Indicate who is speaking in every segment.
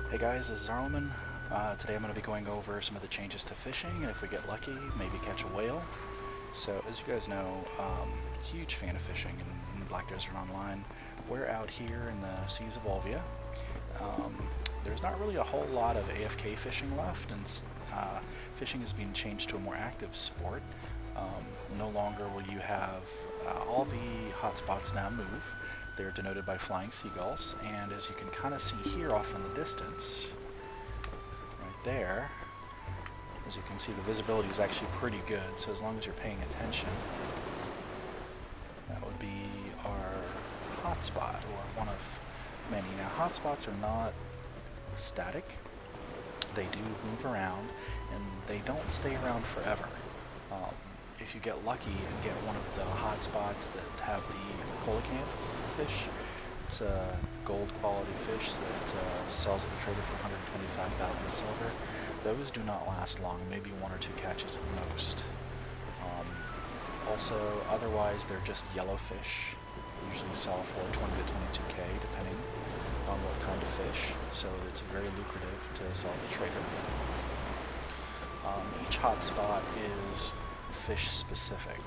Speaker 1: Hey guys, this is Arleman. Today I'm going to be going over some of the changes to fishing, and if we get lucky, maybe catch a whale. So as you guys know, huge fan of fishing in Black Desert Online. We're out here in the seas of Volvia. There's not really a whole lot of AFK fishing left, and fishing is being changed to a more active sport. No longer will you have all the hotspots now move. They're denoted by flying seagulls, and as you can kind of see here off in the distance, right there, as you can see, the visibility is actually pretty good, so as long as you're paying attention, that would be our hotspot, or one of many. Now, hotspots are not static. They do move around, and they don't stay around forever. If you get lucky and get one of the hotspots that have the coelacanth fish, it's a gold quality fish that sells at the trader for 125,000 silver. Those do not last long, maybe one or two catches at most. Also, otherwise they're just yellow fish. Usually sell for 20 to 22k depending on what kind of fish, so it's very lucrative to sell at the trader. Each hotspot is fish specific,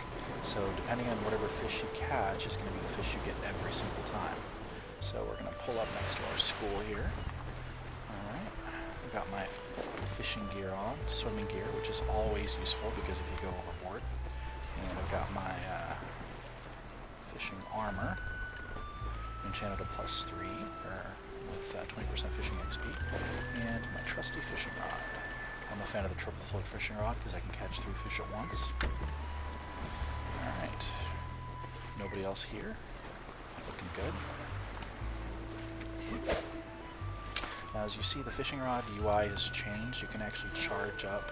Speaker 1: so depending on whatever fish you catch is going to be the fish you get every single time. So we're going to pull up next to our school here. Alright, I've got my fishing gear on, swimming gear, which is always useful because if you go overboard. And I've got my fishing armor, enchanted at +3, with 20% fishing XP, and my trusty fishing rod. I'm a fan of the triple float fishing rod because I can catch 3 fish at once. Alright. Nobody else here. Looking good. Now as you see, the fishing rod UI has changed. You can actually charge up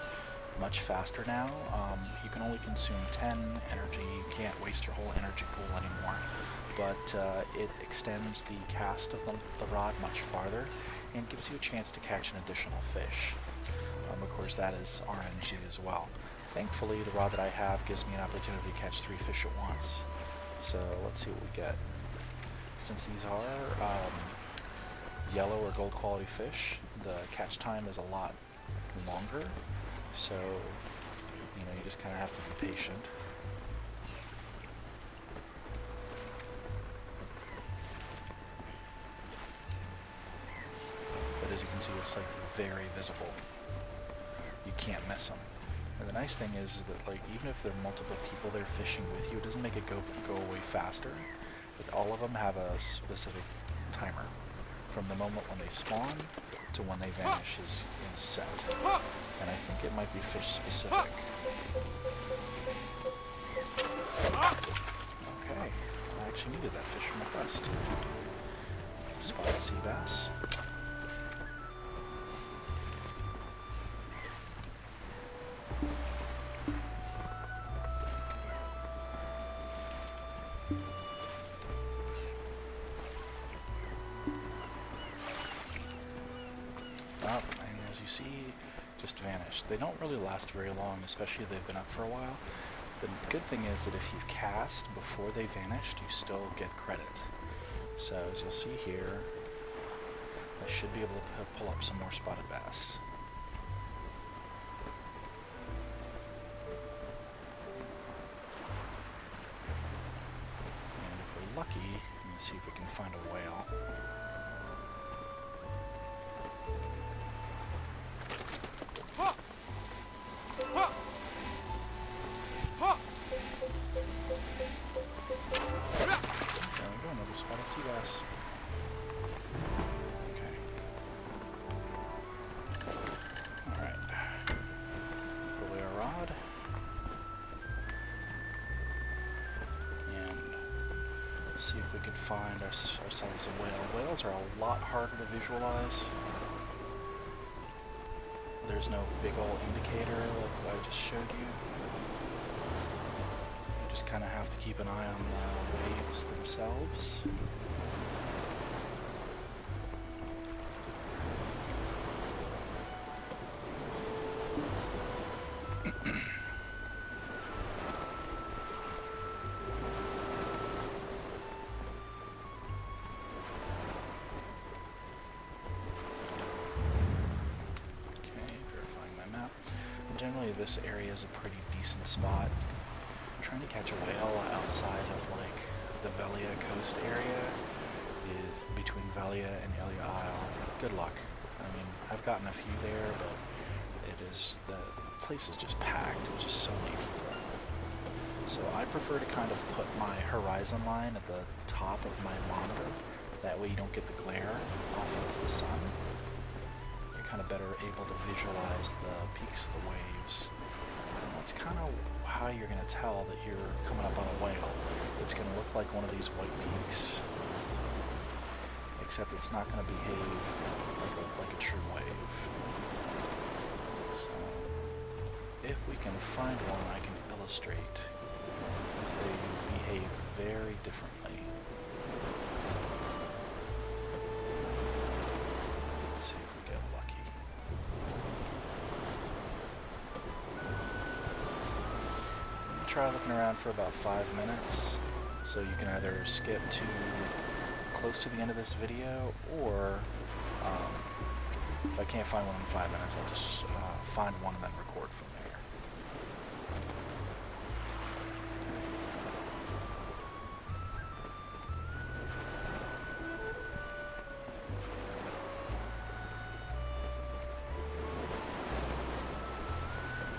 Speaker 1: much faster now. You can only consume 10 energy. You can't waste your whole energy pool anymore. But it extends the cast of the rod much farther and gives you a chance to catch an additional fish. Of course, that is RNG as well. Thankfully, the rod that I have gives me an opportunity to catch 3 fish at once. So let's see what we get. Since these are yellow or gold quality fish, the catch time is a lot longer. So, you know, you just kind of have to be patient. But as you can see, it's like very visible. You can't miss them. And the nice thing is that, like, even if there are multiple people there fishing with you, it doesn't make it go away faster. But all of them have a specific timer. From the moment when they spawn to when they vanish is set. And I think it might be fish specific. Okay, I actually needed that fish for my quest. Spotted sea bass. And as you see, just vanished. They don't really last very long, especially if they've been up for a while. The good thing is that if you've cast before they vanished, you still get credit. So as you'll see here, I should be able to pull up some more spotted bass. And if we're lucky, let's see if we can find a whale. There we go, another spotted sea bass. Okay. Alright. Put away our rod. And see if we can find ourselves a whale. Whales are a lot harder to visualize. There's no big old indicator like I just showed you. You just kind of have to keep an eye on the waves themselves. generally this area is a pretty decent spot. Trying to catch a whale outside of like the Velia coast area between Velia and Elia Isle. Good luck. I mean, I've gotten a few there, but the place is just packed. There's just so many people. So I prefer to kind of put my horizon line at the top of my monitor. That way you don't get the glare off of the sun. You're kind of better able to visualize the peaks of the waves. And that's kind of how you're going to tell that you're coming up on a whale. It's going to look like one of these white peaks, except it's not going to behave like a true wave. So if we can find one I can illustrate, because they behave very differently. Let's see if we get lucky. Try looking around for about 5 minutes, so you can either skip to close to the end of this video, or if I can't find one in 5 minutes, I'll just find one and then record from there.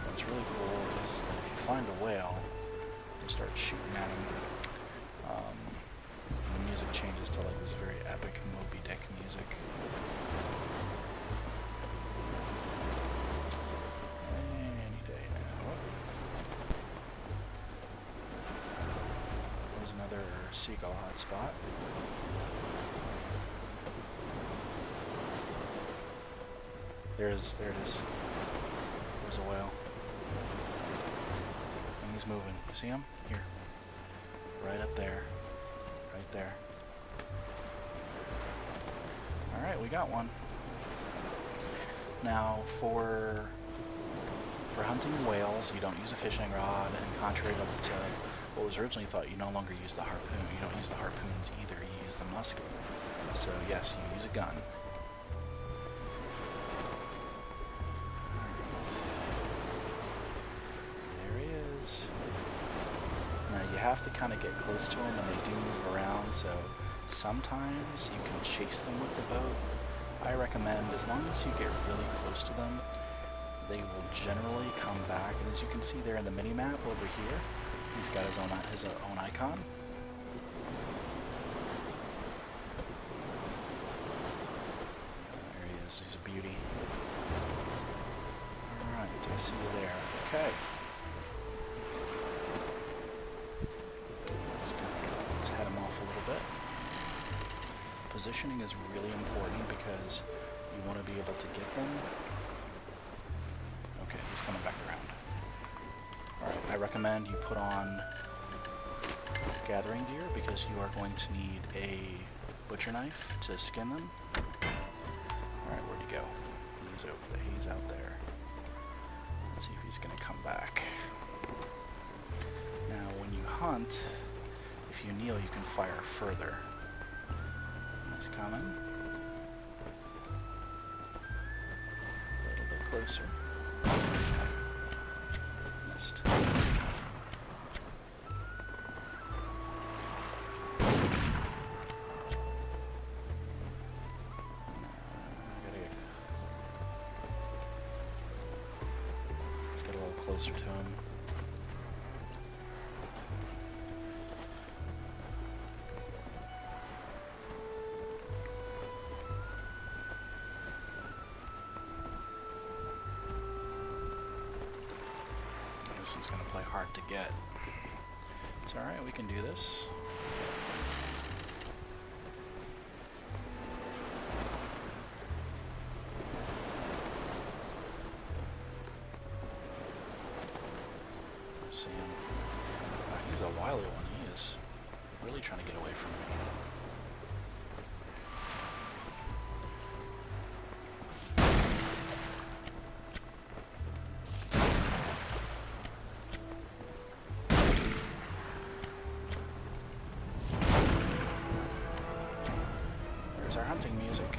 Speaker 1: What's really cool is that if you find a whale, you start shooting at him. The music changes to like this very epic Moby Dick music. Any day now. There's another seagull hotspot. There it is. There's a whale. And he's moving. You see him? Here. Right up there. Right there. Alright, we got one. Now, for hunting whales, you don't use a fishing rod, and contrary to what was originally thought, you no longer use the harpoon. You don't use the harpoons either, you use the musket. So yes, you use a gun. There he is. Now you have to kind of get close to them, and they do move around, so sometimes you can chase them with the boat. I recommend, as long as you get really close to them, they will generally come back. And as you can see there in the mini-map over here, he's got his own icon. There he is, he's a beauty. Alright, I see you there. Okay. Let's head him off a little bit. Positioning is really important because you want to be able to get them. Okay, he's coming back around. Alright, I recommend you put on gathering gear because you are going to need a butcher knife to skin them. Alright, where'd he go? He's out there. Let's see if he's going to come back. Now, when you hunt, if you kneel, you can fire further. He's coming. A little bit closer. Missed. Let's get a little closer to him. This one's going to play hard to get. It's alright, we can do this. See him. He's a wily one. He is really trying to get away from me. There's our hunting music.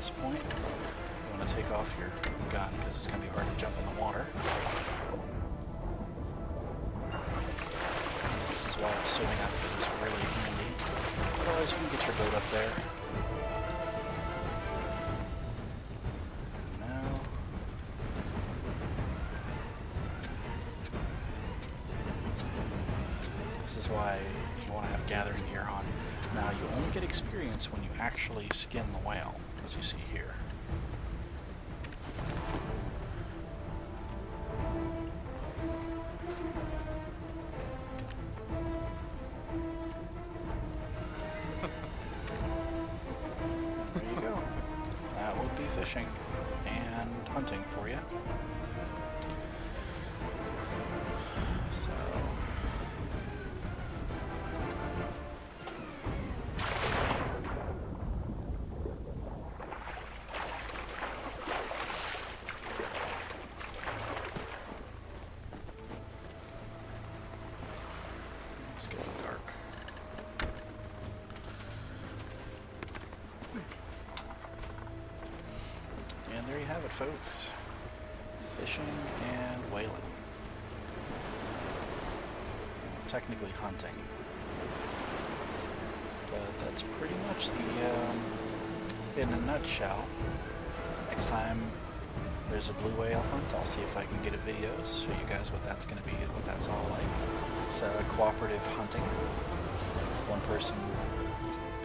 Speaker 1: this point, you want to take off your gun because it's going to be hard to jump in the water. This is why the swimming outfit is really handy. Otherwise, you can get your boat up there. Now, this is why you want to have gathering gear on. Now, you only get experience when you actually skin the whale, as you see here. There you go. That would be fishing and hunting for you. It's getting dark. And there you have it, folks. Fishing and whaling. Technically hunting. But that's pretty much the, in a nutshell. Next time there's a blue whale hunt, I'll see if I can get a video, show you guys what that's going to be, what that's all like. It's cooperative hunting. One person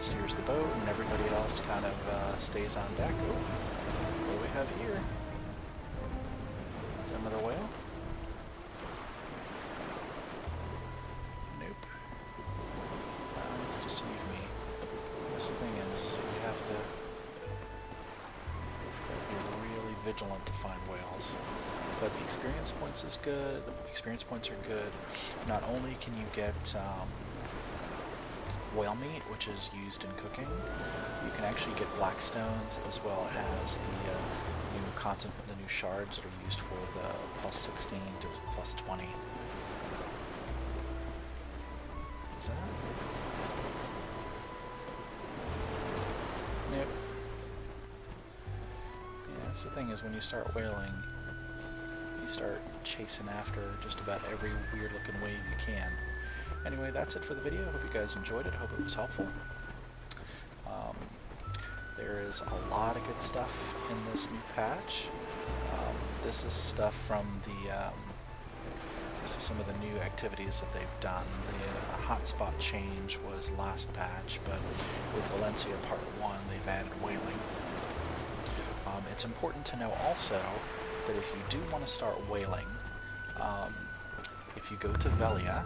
Speaker 1: steers the boat and everybody else kind of stays on deck. Oh, what do we have here? Is that another whale? Nope. It's deceived me. That's the thing is you have to be really vigilant to find whales. But the experience points is good. The experience points are good. Not only can you get whale meat, which is used in cooking, you can actually get black stones as well as the new shards that are used for the plus 16 to plus 20. Is that? Nope. Yeah, that's the thing is when you start whaling, you start chasing after just about every weird looking wave you can. Anyway, that's it for the video. I hope you guys enjoyed it. I hope it was helpful. There is a lot of good stuff in this new patch. This is stuff from the this is some of the new activities that they've done. The hotspot change was last patch, but with Valencia Part 1, they've added whaling. It's important to know also that if you do want to start whaling, if you go to Velia,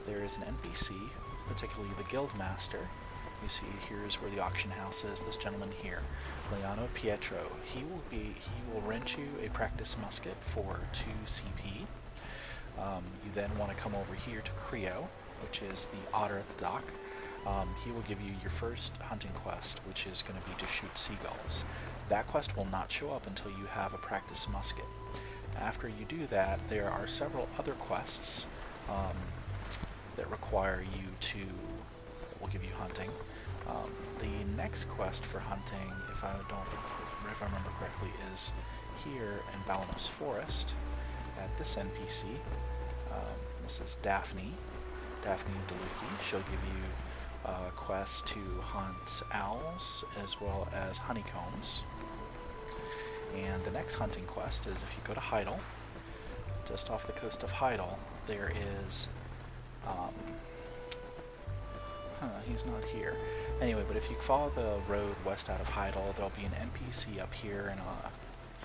Speaker 1: there is an NPC, particularly the Guildmaster. You see here's where the auction house is, this gentleman here, Leano Pietro. He will rent you a practice musket for 2 CP. You then want to come over here to Creo, which is the otter at the dock. He will give you your first hunting quest, which is going to be to shoot seagulls. That quest will not show up until you have a practice musket. After you do that, there are several other quests that require you to, that will give you hunting. The next quest for hunting, if I remember correctly, is here in Balanos Forest at this NPC. This is Daphne DeLucchi. She'll give you quests to hunt owls as well as honeycombs. And the next hunting quest is if you go to Heidel, just off the coast of Heidel, there is he's not here. Anyway, but if you follow the road west out of Heidel, there'll be an NPC up here and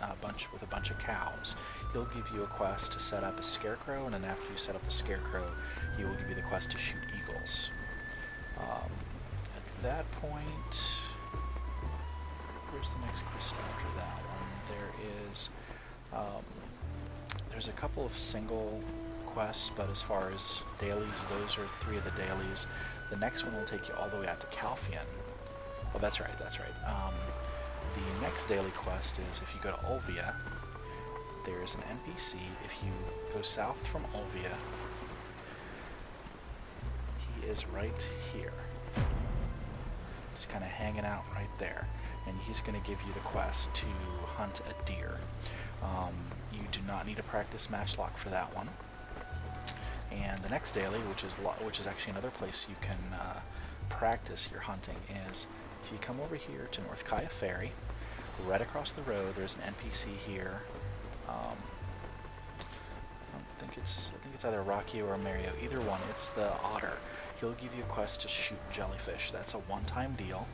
Speaker 1: a bunch of cows. He'll give you a quest to set up a scarecrow, and then after you set up the scarecrow, he will give you the quest to shoot eagles. At that point, where's the next quest after that one? There's a couple of single quests, but as far as dailies, those are 3 of the dailies. The next one will take you all the way out to Calfian. Oh, that's right. The next daily quest is if you go to Olvia, there's an NPC. If you go south from Olvia, he is right here. He's kind of hanging out right there, and he's going to give you the quest to hunt a deer. You do not need a practice matchlock for that one. And the next daily, which is actually another place you can practice your hunting, is if you come over here to North Kaya Ferry, right across the road, there's an NPC here. I think it's either Rocky or Mario, either one. It's the otter. He'll give you a quest to shoot jellyfish. That's a one-time deal.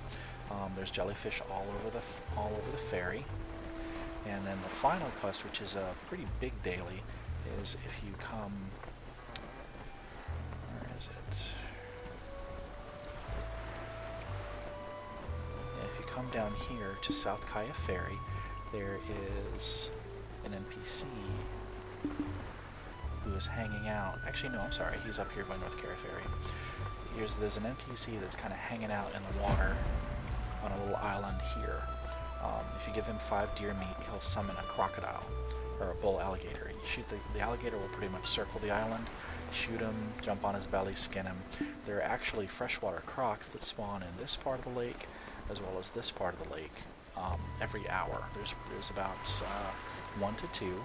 Speaker 1: There's jellyfish all over the ferry. And then the final quest, which is a pretty big daily, is if you come... Where is it? Yeah, if you come down here to South Kaya Ferry, there is an NPC who is hanging out. Actually, no, I'm sorry. He's up here by North Kaya Ferry. There's an NPC that's kind of hanging out in the water on a little island here. If you give him 5 deer meat, he'll summon a crocodile, or a bull alligator. You shoot the alligator will pretty much circle the island, shoot him, jump on his belly, skin him. There are actually freshwater crocs that spawn in this part of the lake, as well as this part of the lake, every hour. There's about 1 to 2.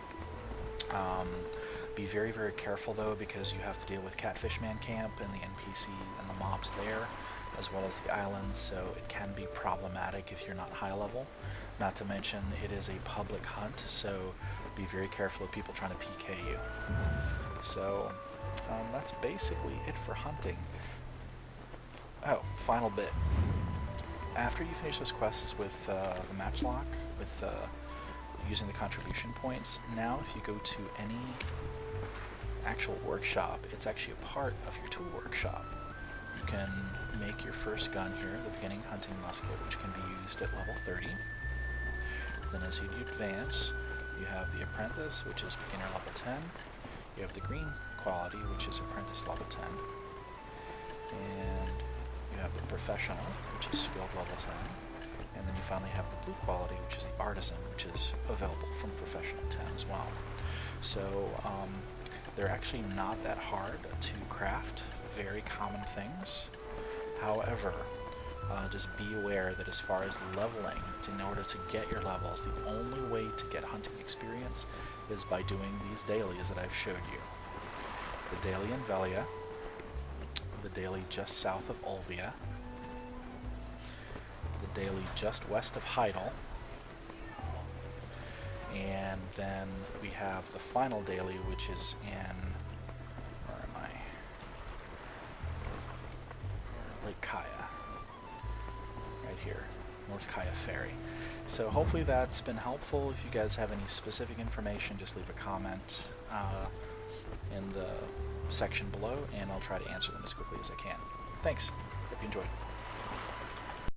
Speaker 1: Be very, very careful though, because you have to deal with Catfishman Camp and the NPC and the mobs there, as well as the islands, so it can be problematic if you're not high level. Not to mention, it is a public hunt, so be very careful of people trying to PK you. So, that's basically it for hunting. Oh, final bit. After you finish those quests with the matchlock, with using the contribution points, now if you go to any actual workshop, it's actually a part of your tool workshop. You can make your first gun here, the beginning hunting musket, which can be used at level 30. Then as you advance, you have the apprentice, which is beginner level 10. You have the green quality, which is apprentice level 10. And you have the professional, which is skilled level 10. And then you finally have the blue quality, which is the artisan, which is available from professional 10 as well. So they're actually not that hard to craft, very common things. However, just be aware that as far as leveling, in order to get your levels, the only way to get hunting experience is by doing these dailies that I've showed you. The daily in Velia, the daily just south of Olvia, the daily just west of Heidel, and then we have the final daily, which is in, where am I? Lake Kaya. Right here, North Kaya Ferry. So hopefully that's been helpful. If you guys have any specific information, just leave a comment in the section below, and I'll try to answer them as quickly as I can. Thanks. Hope you enjoyed.